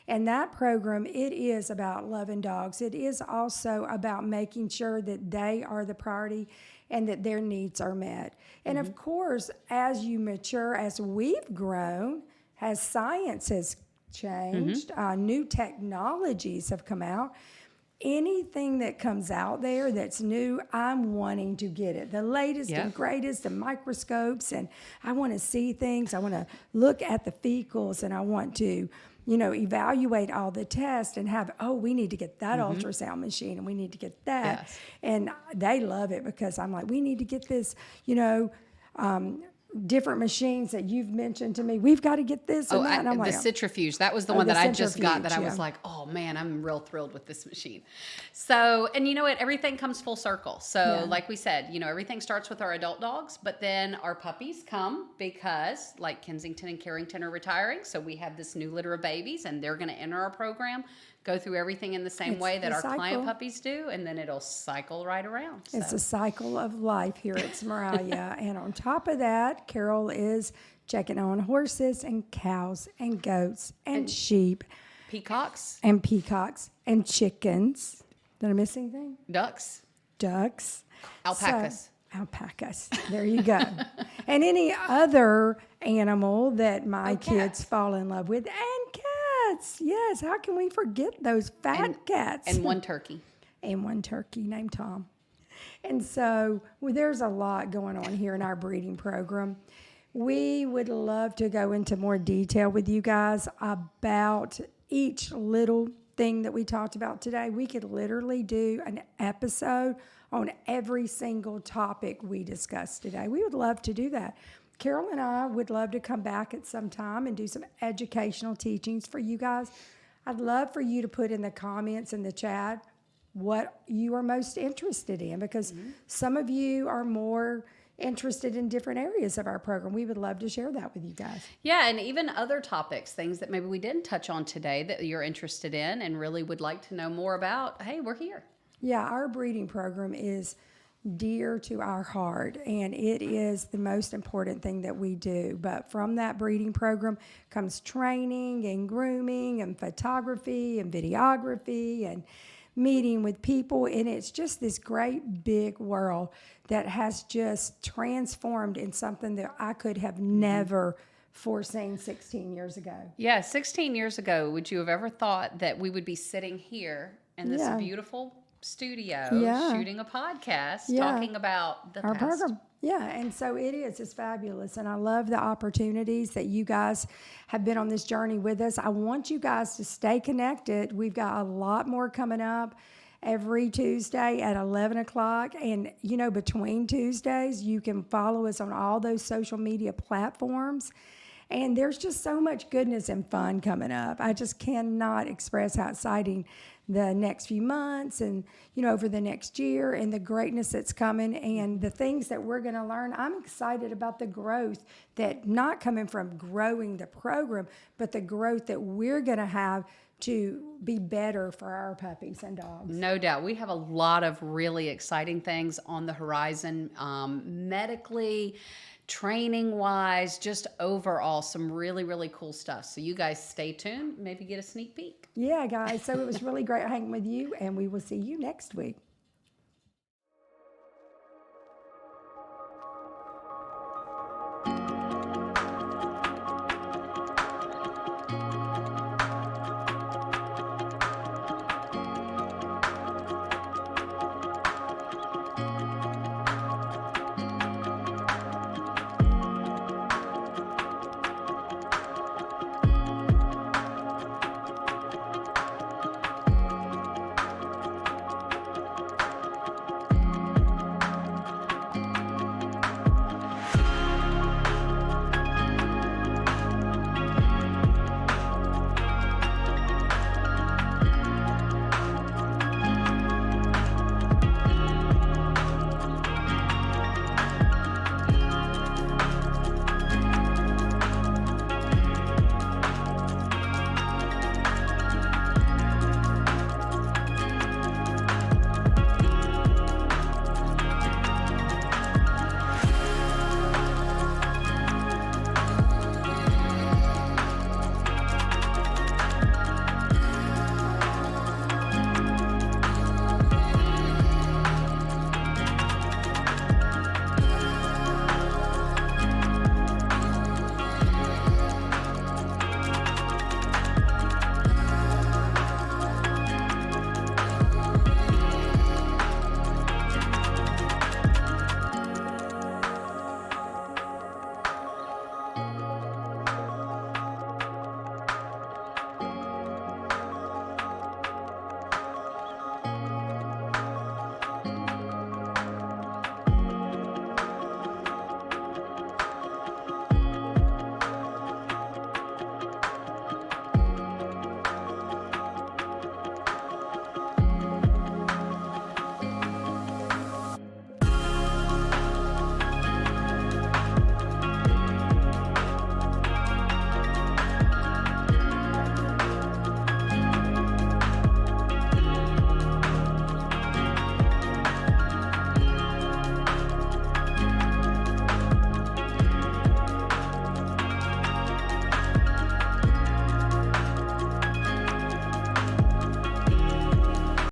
And that program, it is about loving dogs. It is also about making sure that they are the priority and that their needs are met. And of course, as you mature, as we've grown, as science has changed, new technologies have come out. Anything that comes out there that's new, I'm wanting to get it. The latest and greatest, the microscopes, and I want to see things. I want to look at the fecals, and I want to, evaluate all the tests and have, we need to get that ultrasound machine, and we need to get that. Yes. And they love it because I'm like, we need to get this, different machines that you've mentioned to me. We've got to get this and that. And I'm the like, centrifuge. That was the one that I just got that I was yeah. like, oh man, I'm real thrilled with this machine. So, and you know what? Everything comes full circle. So like we said, everything starts with our adult dogs, but then our puppies come because like Kensington and Carrington are retiring. So we have this new litter of babies and they're going to enter our program, go through everything in the same way that our client puppies do, and then it'll cycle right around. So. It's a cycle of life here at Smeraglia. And on top of that, Carol is checking on horses and cows and goats and sheep. Peacocks. And peacocks and chickens. Did I miss anything? Ducks. Ducks. Alpacas. Alpacas. There you go. And any other animal that my kids fall in love with. And cats. Yes. How can we forget those fat cats? And one turkey. And one turkey named Tom. And so there's a lot going on here in our breeding program. We would love to go into more detail with you guys about each little thing that we talked about today. We could literally do an episode on every single topic we discussed today. We would love to do that. Carol and I would love to come back at some time and do some educational teachings for you guys. I'd love for you to put in the comments in the chat what you are most interested in, because some of you are more interested in different areas of our program. We would love to share that with you guys. Yeah, and even other topics, things that maybe we didn't touch on today that you're interested in and really would like to know more about. Hey, we're here. Yeah, our breeding program is dear to our heart, and it is the most important thing that we do. But from that breeding program comes training and grooming and photography and videography and meeting with people, and it's just this great big world that has just transformed in something that I could have never foreseen 16 years ago. Yeah, 16 years ago, would you have ever thought that we would be sitting here in this beautiful studio shooting a podcast talking about our program? Yeah, and so it is. It's fabulous, and I love the opportunities that you guys have been on this journey with us. I want you guys to stay connected. We've got a lot more coming up every Tuesday at 11 o'clock, and, between Tuesdays, you can follow us on all those social media platforms. And there's just so much goodness and fun coming up. I just cannot express how exciting the next few months and, over the next year and the greatness that's coming and the things that we're going to learn. I'm excited about the growth that not coming from growing the program, but the growth that we're going to have to be better for our puppies and dogs. No doubt. We have a lot of really exciting things on the horizon, medically, training wise, just overall, some really, really cool stuff. So you guys stay tuned, maybe get a sneak peek. Yeah, guys. So it was really great hanging with you, and we will see you next week.